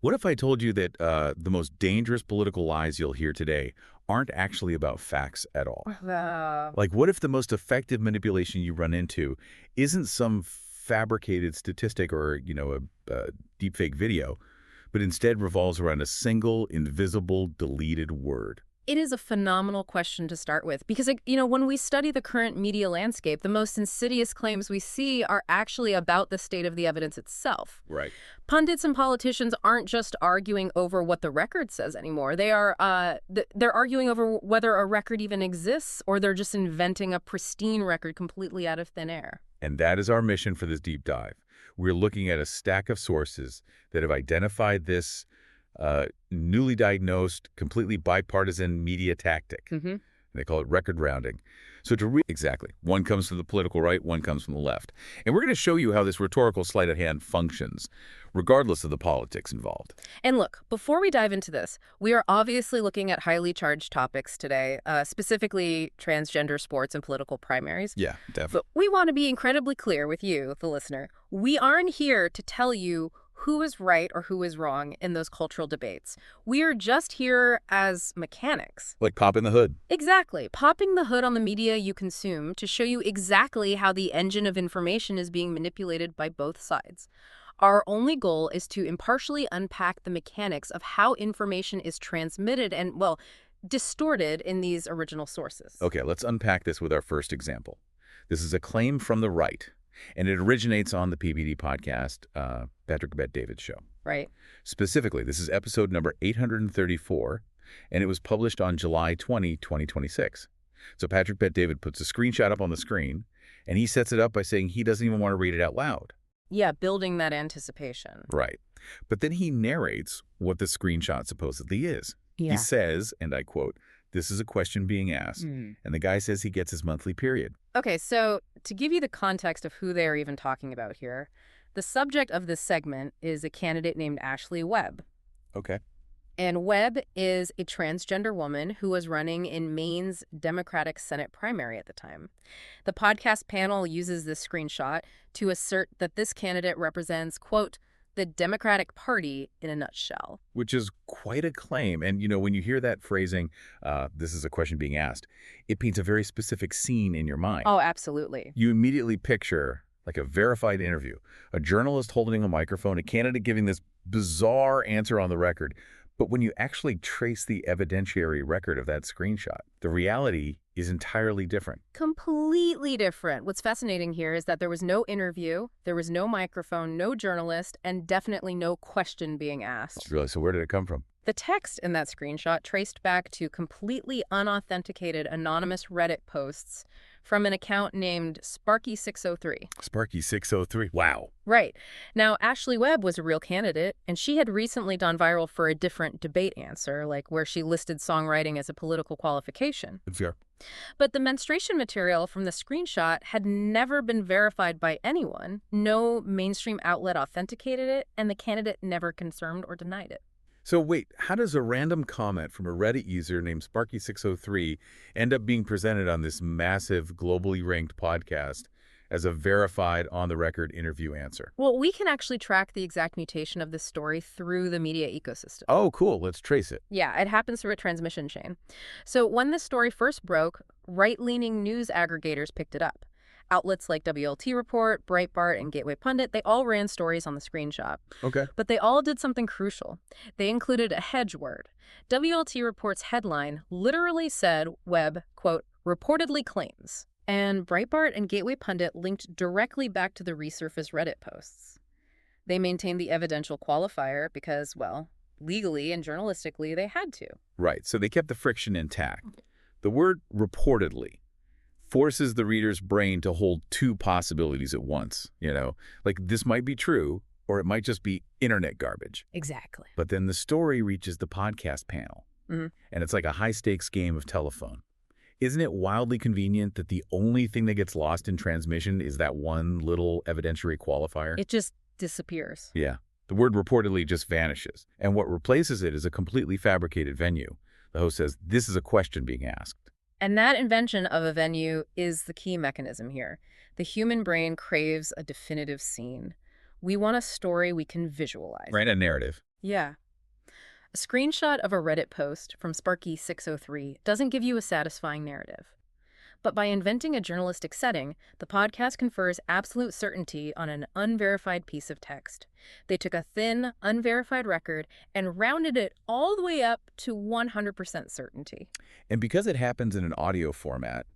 What if I told you that the most dangerous political lies you'll hear today aren't actually about facts at all? Like, what if the most effective manipulation you run into isn't some fabricated statistic or, a deepfake video, but instead revolves around a single, invisible, deleted word? It is a phenomenal question to start with because, when we study the current media landscape, the most insidious claims we see are actually about the state of the evidence itself. Right. Pundits and politicians aren't just arguing over what the record says anymore. They're arguing over whether a record even exists, or they're just inventing a pristine record completely out of thin air. And that is our mission for this deep dive. We're looking at a stack of sources that have identified this newly diagnosed, completely bipartisan media tactic. Mm-hmm. They call it record rounding. So exactly, one comes from the political right, one comes from the left. And we're going to show you how this rhetorical sleight of hand functions, regardless of the politics involved. And look, before we dive into this, we are obviously looking at highly charged topics today, specifically transgender sports and political primaries. Yeah, definitely. But we want to be incredibly clear with you, the listener. We aren't here to tell you who is right or who is wrong in those cultural debates. We are just here as mechanics. Like popping the hood. Exactly. Popping the hood on the media you consume to show you exactly how the engine of information is being manipulated by both sides. Our only goal is to impartially unpack the mechanics of how information is transmitted and, distorted in these original sources. Okay, let's unpack this with our first example. This is a claim from the right, and it originates on the PBD Podcast, Patrick Bet-David's show. Right. Specifically, this is episode number 834, and it was published on July 20, 2026. So Patrick Bet-David puts a screenshot up on the screen, and he sets it up by saying he doesn't even want to read it out loud. Yeah, building that anticipation. Right. But then he narrates what the screenshot supposedly is. Yeah. He says, and I quote, "This is a question being asked." And the guy says he gets his monthly period. Okay, so to give you the context of who they're even talking about here, the subject of this segment is a candidate named Ashley Webb. Okay. And Webb is a transgender woman who was running in Maine's Democratic Senate primary at the time. The podcast panel uses this screenshot to assert that this candidate represents, quote, the Democratic Party in a nutshell. Which is quite a claim. And, when you hear that phrasing, this is a question being asked, it paints a very specific scene in your mind. Oh, absolutely. You immediately picture like a verified interview, a journalist holding a microphone, a candidate giving this bizarre answer on the record. But when you actually trace the evidentiary record of that screenshot, the reality is entirely different. Completely different. What's fascinating here is that there was no interview, there was no microphone, no journalist, and definitely no question being asked. Really? So where did it come from? The text in that screenshot traced back to completely unauthenticated anonymous Reddit posts from an account named Sparky603. Sparky603. Wow. Right. Now, Ashley Webb was a real candidate, and she had recently gone viral for a different debate answer, like where she listed songwriting as a political qualification. Fair. But the menstruation material from the screenshot had never been verified by anyone. No mainstream outlet authenticated it, and the candidate never confirmed or denied it. So wait, how does a random comment from a Reddit user named Sparky603 end up being presented on this massive, globally ranked podcast as a verified, on-the-record interview answer? Well, we can actually track the exact mutation of this story through the media ecosystem. Oh, cool. Let's trace it. Yeah, it happens through a transmission chain. So when this story first broke, right-leaning news aggregators picked it up. Outlets like WLT Report, Breitbart, and Gateway Pundit, they all ran stories on the screenshot. Okay. But they all did something crucial. They included a hedge word. WLT Report's headline literally said Webb, quote, reportedly claims. And Breitbart and Gateway Pundit linked directly back to the resurfaced Reddit posts. They maintained the evidential qualifier because, legally and journalistically, they had to. Right. So they kept the friction intact. The word reportedly forces the reader's brain to hold two possibilities at once, Like this might be true, or it might just be internet garbage. Exactly. But then the story reaches the podcast panel, and it's like a high-stakes game of telephone. Isn't it wildly convenient that the only thing that gets lost in transmission is that one little evidentiary qualifier? It just disappears. Yeah. The word reportedly just vanishes. And what replaces it is a completely fabricated venue. The host says, this is a question being asked. And that invention of a venue is the key mechanism here. The human brain craves a definitive scene. We want a story we can visualize. Right, a narrative. Yeah. A screenshot of a Reddit post from Sparky603 doesn't give you a satisfying narrative. But by inventing a journalistic setting, the podcast confers absolute certainty on an unverified piece of text. They took a thin, unverified record and rounded it all the way up to 100% certainty. And because it happens in an audio format,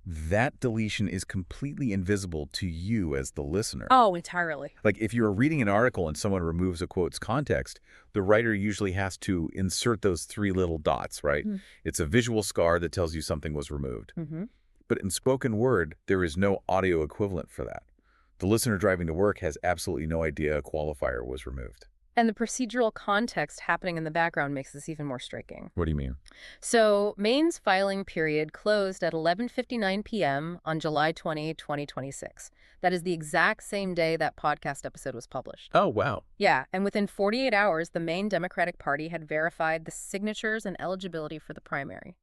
that deletion is completely invisible to you as the listener. Oh, entirely. Like if you're reading an article and someone removes a quote's context, the writer usually has to insert those 3 little dots, right? It's a visual scar that tells you something was removed. But in spoken word, there is no audio equivalent for that. The listener driving to work has absolutely no idea a qualifier was removed. And the procedural context happening in the background makes this even more striking. What do you mean? So, Maine's filing period closed at 11:59 p.m. on July 20, 2026. That is the exact same day that podcast episode was published. Oh, wow. Yeah, and within 48 hours, the Maine Democratic Party had verified the signatures and eligibility for the primary.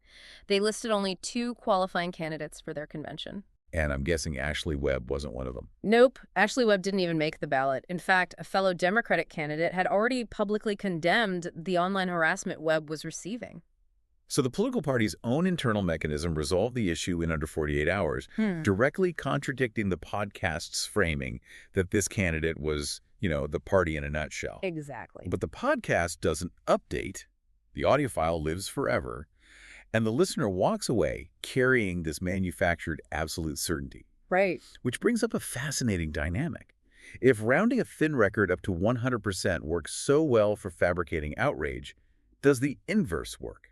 They listed only 2 qualifying candidates for their convention. And I'm guessing Ashley Webb wasn't one of them. Nope, Ashley Webb didn't even make the ballot. In fact, a fellow Democratic candidate had already publicly condemned the online harassment Webb was receiving. So the political party's own internal mechanism resolved the issue in under 48 hours, directly contradicting the podcast's framing that this candidate was, the party in a nutshell. Exactly. But the podcast doesn't update. The audio file lives forever. And the listener walks away carrying this manufactured absolute certainty. Right. Which brings up a fascinating dynamic. If rounding a thin record up to 100% works so well for fabricating outrage, does the inverse work?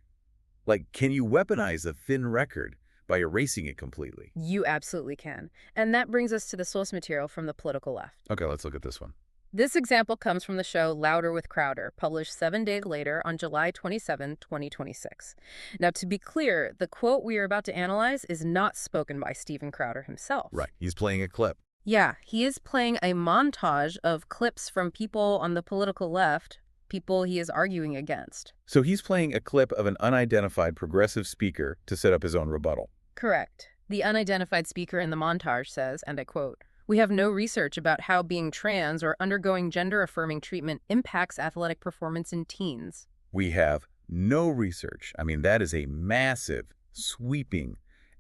Like, can you weaponize a thin record by erasing it completely? You absolutely can. And that brings us to the source material from the political left. Okay, let's look at this one. This example comes from the show Louder with Crowder, published 7 days later on July 27, 2026. Now, to be clear, the quote we are about to analyze is not spoken by Steven Crowder himself. Right. He's playing a clip. Yeah, he is playing a montage of clips from people on the political left, people he is arguing against. So he's playing a clip of an unidentified progressive speaker to set up his own rebuttal. Correct. The unidentified speaker in the montage says, and I quote, "We have no research about how being trans or undergoing gender-affirming treatment impacts athletic performance in teens." We have no research. I mean, that is a massive, sweeping,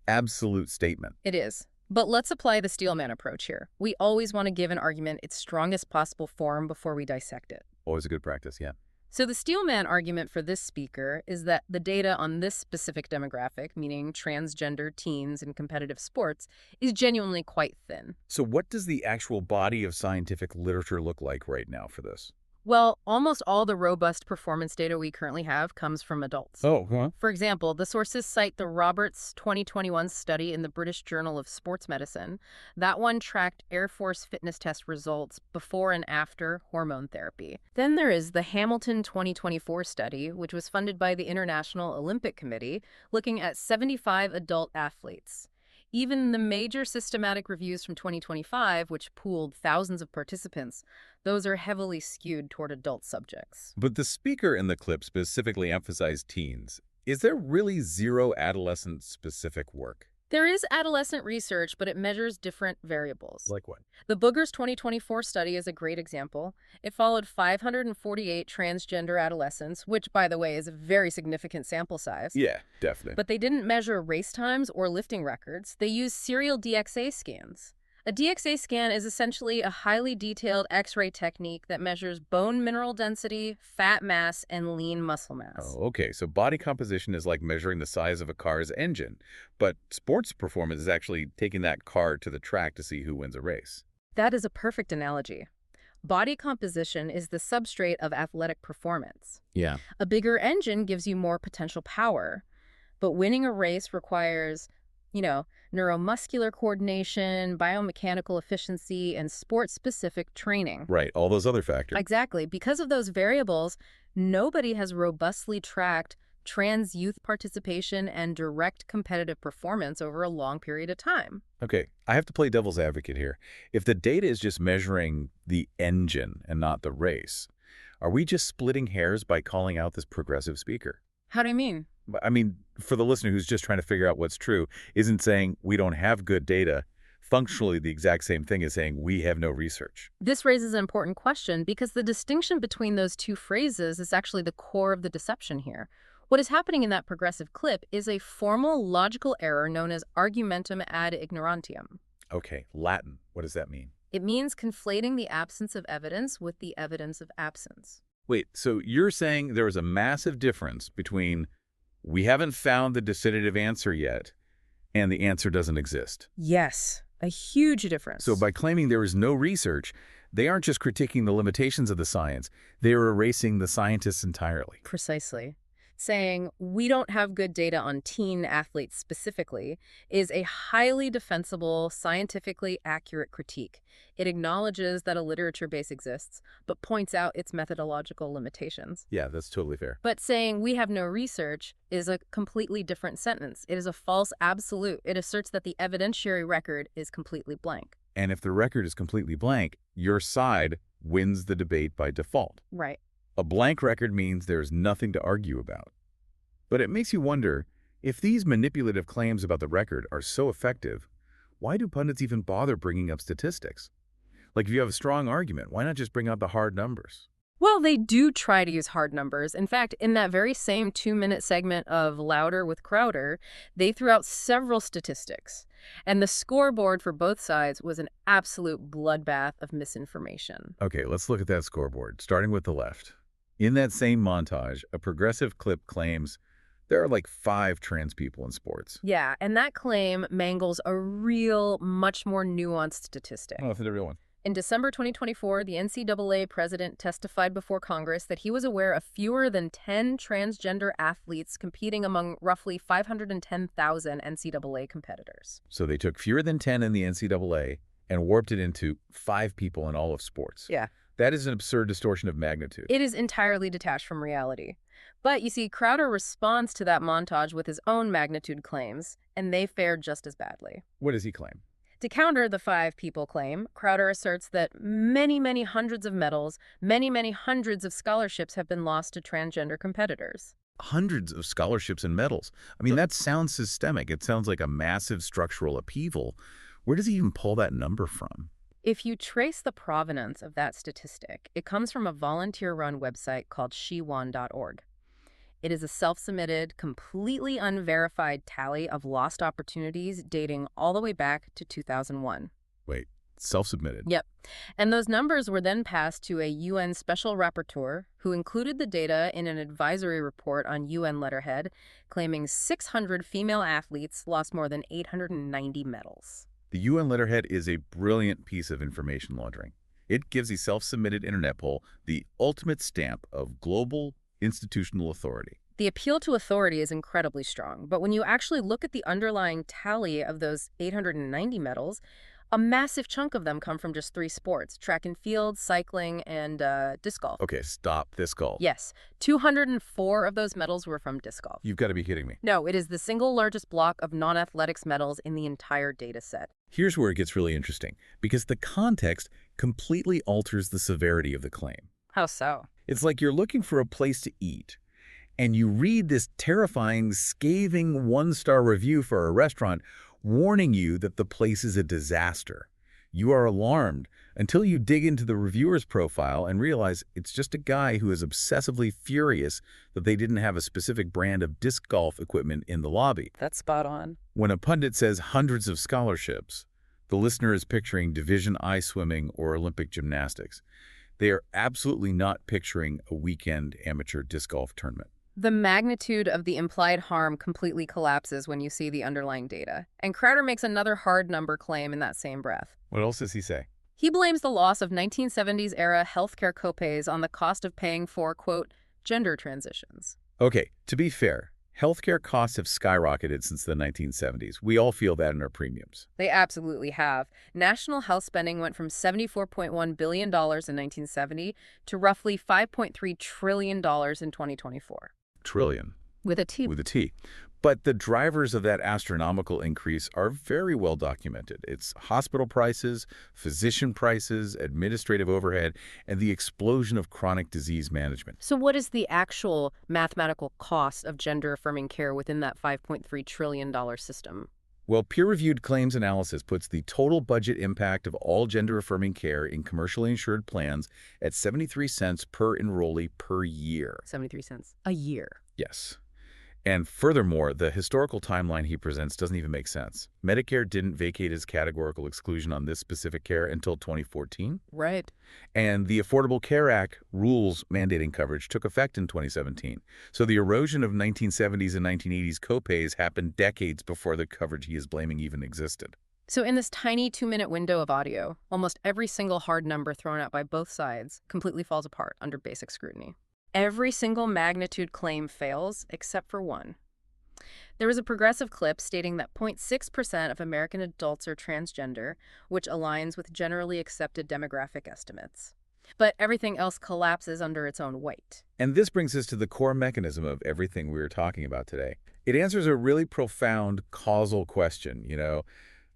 absolute statement. It is. But let's apply the Steelman approach here. We always want to give an argument its strongest possible form before we dissect it. Always a good practice, yeah. So the Steelman argument for this speaker is that the data on this specific demographic, meaning transgender teens in competitive sports, is genuinely quite thin. So what does the actual body of scientific literature look like right now for this? Well, almost all the robust performance data we currently have comes from adults. Oh, huh? For example, the sources cite the Roberts 2021 study in the British Journal of Sports Medicine. That one tracked Air Force fitness test results before and after hormone therapy. Then there is the Hamilton 2024 study, which was funded by the International Olympic Committee, looking at 75 adult athletes. Even the major systematic reviews from 2025, which pooled thousands of participants, those are heavily skewed toward adult subjects. But the speaker in the clip specifically emphasized teens. Is there really zero adolescent-specific work? There is adolescent research, but it measures different variables. Like what? The Boogers 2024 study is a great example. It followed 548 transgender adolescents, which, by the way, is a very significant sample size. Yeah, definitely. But they didn't measure race times or lifting records. They used serial DXA scans. A DXA scan is essentially a highly detailed X-ray technique that measures bone mineral density, fat mass, and lean muscle mass. Oh, okay. So body composition is like measuring the size of a car's engine, but sports performance is actually taking that car to the track to see who wins a race. That is a perfect analogy. Body composition is the substrate of athletic performance. Yeah. A bigger engine gives you more potential power, but winning a race requires, neuromuscular coordination, biomechanical efficiency, and sport-specific training. Right, all those other factors. Exactly. Because of those variables, nobody has robustly tracked trans youth participation and direct competitive performance over a long period of time. Okay, I have to play devil's advocate here. If the data is just measuring the engine and not the race, are we just splitting hairs by calling out this progressive speaker? How do you mean? I mean, for the listener who's just trying to figure out what's true, isn't saying we don't have good data functionally the exact same thing as saying we have no research. This raises an important question because the distinction between those two phrases is actually the core of the deception here. What is happening in that progressive clip is a formal logical error known as argumentum ad ignorantium. Okay, Latin. What does that mean? It means conflating the absence of evidence with the evidence of absence. Wait, so you're saying there is a massive difference between we haven't found the definitive answer yet and the answer doesn't exist? Yes, a huge difference. So by claiming there is no research, they aren't just critiquing the limitations of the science, they are erasing the scientists entirely. Precisely. Saying we don't have good data on teen athletes specifically is a highly defensible, scientifically accurate critique. It acknowledges that a literature base exists, but points out its methodological limitations. Yeah, that's totally fair. But saying we have no research is a completely different sentence. It is a false absolute. It asserts that the evidentiary record is completely blank. And if the record is completely blank, your side wins the debate by default. Right. A blank record means there's nothing to argue about. But it makes you wonder, if these manipulative claims about the record are so effective, why do pundits even bother bringing up statistics? Like, if you have a strong argument, why not just bring out the hard numbers? Well, they do try to use hard numbers. In fact, in that very same 2-minute segment of Louder with Crowder, they threw out several statistics. And the scoreboard for both sides was an absolute bloodbath of misinformation. Okay, let's look at that scoreboard, starting with the left. In that same montage, a progressive clip claims there are like 5 trans people in sports. Yeah, and that claim mangles a real, much more nuanced statistic. Oh, it's the real one. In December 2024, the NCAA president testified before Congress that he was aware of fewer than 10 transgender athletes competing among roughly 510,000 NCAA competitors. So they took fewer than 10 in the NCAA and warped it into 5 people in all of sports. Yeah. That is an absurd distortion of magnitude. It is entirely detached from reality. But you see, Crowder responds to that montage with his own magnitude claims, and they fared just as badly. What does he claim? To counter the 5 people claim, Crowder asserts that many hundreds of medals, many hundreds of scholarships have been lost to transgender competitors. Hundreds of scholarships and medals. I mean, that sounds systemic. It sounds like a massive structural upheaval. Where does he even pull that number from? If you trace the provenance of that statistic, it comes from a volunteer-run website called shewon.org. It is a self-submitted, completely unverified tally of lost opportunities dating all the way back to 2001. Wait, self-submitted? Yep. And those numbers were then passed to a UN special rapporteur who included the data in an advisory report on UN letterhead, claiming 600 female athletes lost more than 890 medals. The UN letterhead is a brilliant piece of information laundering. It gives the self-submitted internet poll the ultimate stamp of global institutional authority. The appeal to authority is incredibly strong, but when you actually look at the underlying tally of those 890 medals, a massive chunk of them come from just 3 sports: track and field, cycling, and disc golf. Okay, stop. Disc golf. Yes, 204 of those medals were from disc golf. You've got to be kidding me. No, it is the single largest block of non-athletics medals in the entire data set. Here's where it gets really interesting, because the context completely alters the severity of the claim. How so? It's like you're looking for a place to eat, and you read this terrifying, scathing 1-star review for a restaurant warning you that the place is a disaster. You are alarmed until you dig into the reviewer's profile and realize it's just a guy who is obsessively furious that they didn't have a specific brand of disc golf equipment in the lobby. That's spot on. When a pundit says hundreds of scholarships, the listener is picturing Division I swimming or Olympic gymnastics. They are absolutely not picturing a weekend amateur disc golf tournament. The magnitude of the implied harm completely collapses when you see the underlying data. And Crowder makes another hard number claim in that same breath. What else does he say? He blames the loss of 1970s-era healthcare copays on the cost of paying for, quote, gender transitions. Okay, to be fair, healthcare costs have skyrocketed since the 1970s. We all feel that in our premiums. They absolutely have. National health spending went from $74.1 billion in 1970 to roughly $5.3 trillion in 2024. Trillion. With a T. With a T. But the drivers of that astronomical increase are very well documented. It's hospital prices, physician prices, administrative overhead, and the explosion of chronic disease management. So what is the actual mathematical cost of gender-affirming care within that $5.3 trillion system? Well, peer-reviewed claims analysis puts the total budget impact of all gender-affirming care in commercially insured plans at 73 cents per enrollee per year. 73 cents a year. Yes. And furthermore, the historical timeline he presents doesn't even make sense. Medicare didn't vacate its categorical exclusion on this specific care until 2014. Right. And the Affordable Care Act rules mandating coverage took effect in 2017. So the erosion of 1970s and 1980s copays happened decades before the coverage he is blaming even existed. So in this tiny 2-minute window of audio, almost every single hard number thrown out by both sides completely falls apart under basic scrutiny. Every single magnitude claim fails except for one. There was a progressive clip stating that 0.6% of American adults are transgender, which aligns with generally accepted demographic estimates. But everything else collapses under its own weight. And this brings us to the core mechanism of everything we were talking about today. It answers a really profound causal question,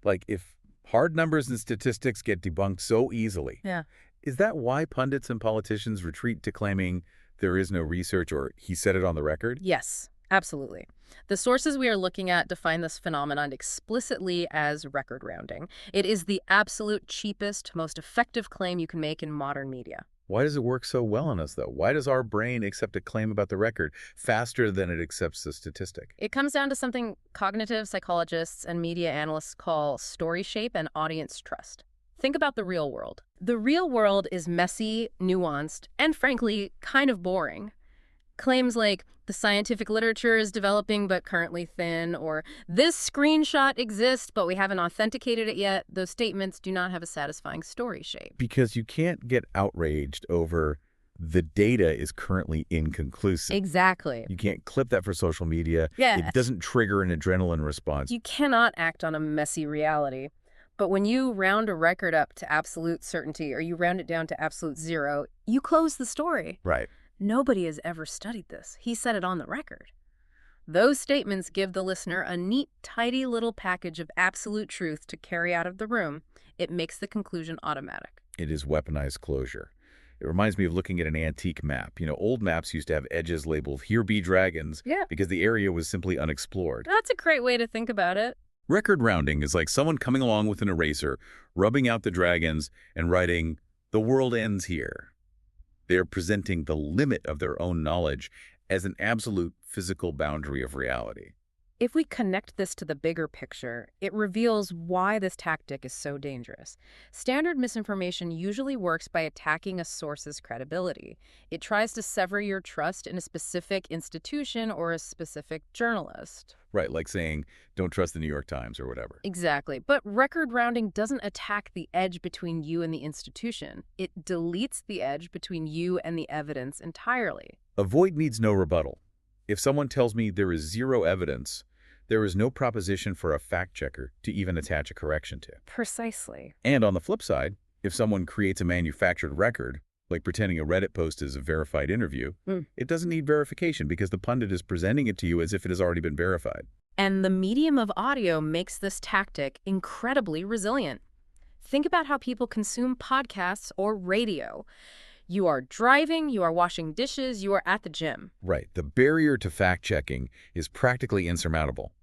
like if hard numbers and statistics get debunked so easily. Yeah. Is that why pundits and politicians retreat to claiming there is no research or he said it on the record? Yes, absolutely. The sources we are looking at define this phenomenon explicitly as record rounding. It is the absolute cheapest, most effective claim you can make in modern media. Why does it work so well on us, though? Why does our brain accept a claim about the record faster than it accepts the statistic? It comes down to something cognitive psychologists and media analysts call story shape and audience trust. Think about the real world. The real world is messy, nuanced, and frankly, kind of boring. Claims like, the scientific literature is developing but currently thin, or this screenshot exists but we haven't authenticated it yet, those statements do not have a satisfying story shape. Because you can't get outraged over the data is currently inconclusive. Exactly. You can't clip that for social media. Yes. It doesn't trigger an adrenaline response. You cannot act on a messy reality. But when you round a record up to absolute certainty or you round it down to absolute zero, you close the story. Right. Nobody has ever studied this. He said it on the record. Those statements give the listener a neat, tidy little package of absolute truth to carry out of the room. It makes the conclusion automatic. It is weaponized closure. It reminds me of looking at an antique map. Old maps used to have edges labeled, "Here be dragons," because the area was simply unexplored. That's a great way to think about it. Record rounding is like someone coming along with an eraser, rubbing out the dragons, and writing, "The world ends here." They are presenting the limit of their own knowledge as an absolute physical boundary of reality. If we connect this to the bigger picture, it reveals why this tactic is so dangerous. Standard misinformation usually works by attacking a source's credibility. It tries to sever your trust in a specific institution or a specific journalist. Right, like saying, don't trust the New York Times or whatever. Exactly. But record rounding doesn't attack the edge between you and the institution. It deletes the edge between you and the evidence entirely. A void needs no rebuttal. If someone tells me there is zero evidence, there is no proposition for a fact checker to even attach a correction to. Precisely. And on the flip side, if someone creates a manufactured record, like pretending a Reddit post is a verified interview, it doesn't need verification because the pundit is presenting it to you as if it has already been verified. And the medium of audio makes this tactic incredibly resilient. Think about how people consume podcasts or radio. You are driving, you are washing dishes, you are at the gym. Right. The barrier to fact-checking is practically insurmountable.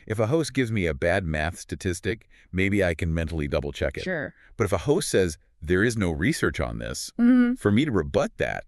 If a host gives me a bad math statistic, maybe I can mentally double-check it. Sure. But if a host says, there is no research on this, for me to rebut that,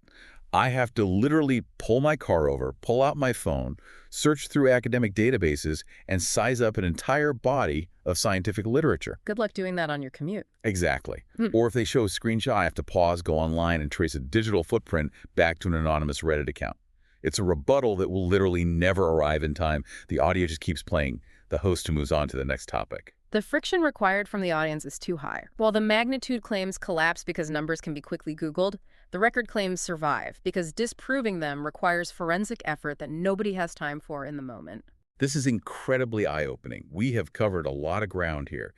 I have to literally pull my car over, pull out my phone, search through academic databases, and size up an entire body of scientific literature. Good luck doing that on your commute. Exactly. Or if they show a screenshot, I have to pause, go online, and trace a digital footprint back to an anonymous Reddit account. It's a rebuttal that will literally never arrive in time. The audio just keeps playing. The host moves on to the next topic. The friction required from the audience is too high. While the magnitude claims collapse because numbers can be quickly Googled, the record claims survive because disproving them requires forensic effort that nobody has time for in the moment. This is incredibly eye-opening. We have covered a lot of ground here.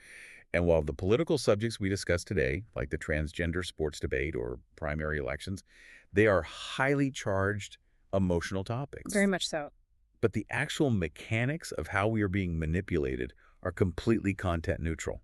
And while the political subjects we discussed today, like the transgender sports debate or primary elections, they are highly charged emotional topics. Very much so. But the actual mechanics of how we are being manipulated are completely content neutral.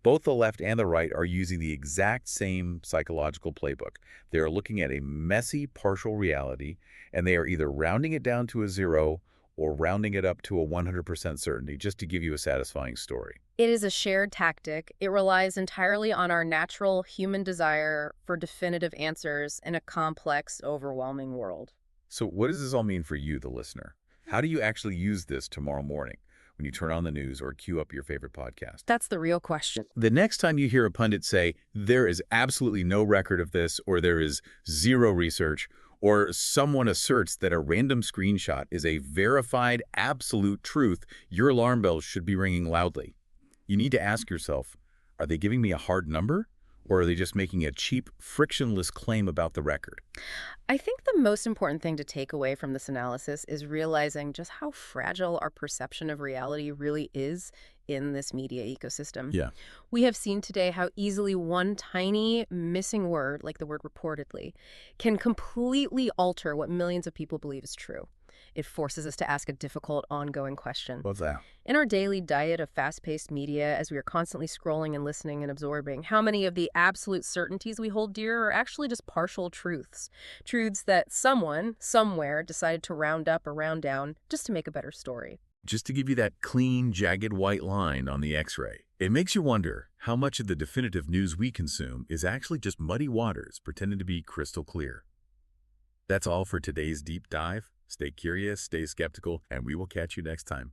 Both the left and the right are using the exact same psychological playbook. They are looking at a messy partial reality, and they are either rounding it down to a zero or rounding it up to a 100% certainty just to give you a satisfying story. It is a shared tactic. It relies entirely on our natural human desire for definitive answers in a complex, overwhelming world. So what does this all mean for you, the listener? How do you actually use this tomorrow morning when you turn on the news or queue up your favorite podcast? That's the real question. The next time you hear a pundit say, there is absolutely no record of this, or there is zero research, or someone asserts that a random screenshot is a verified absolute truth, your alarm bells should be ringing loudly. You need to ask yourself, are they giving me a hard number, or are they just making a cheap, frictionless claim about the record? I think the most important thing to take away from this analysis is realizing just how fragile our perception of reality really is in this media ecosystem. Yeah. We have seen today how easily one tiny missing word, like the word reportedly, can completely alter what millions of people believe is true. It forces us to ask a difficult, ongoing question. What's that? In our daily diet of fast-paced media, as we are constantly scrolling and listening and absorbing, how many of the absolute certainties we hold dear are actually just partial truths? Truths that someone, somewhere, decided to round up or round down just to make a better story. Just to give you that clean, jagged white line on the X-ray. It makes you wonder how much of the definitive news we consume is actually just muddy waters pretending to be crystal clear. That's all for today's deep dive. Stay curious, stay skeptical, and we will catch you next time.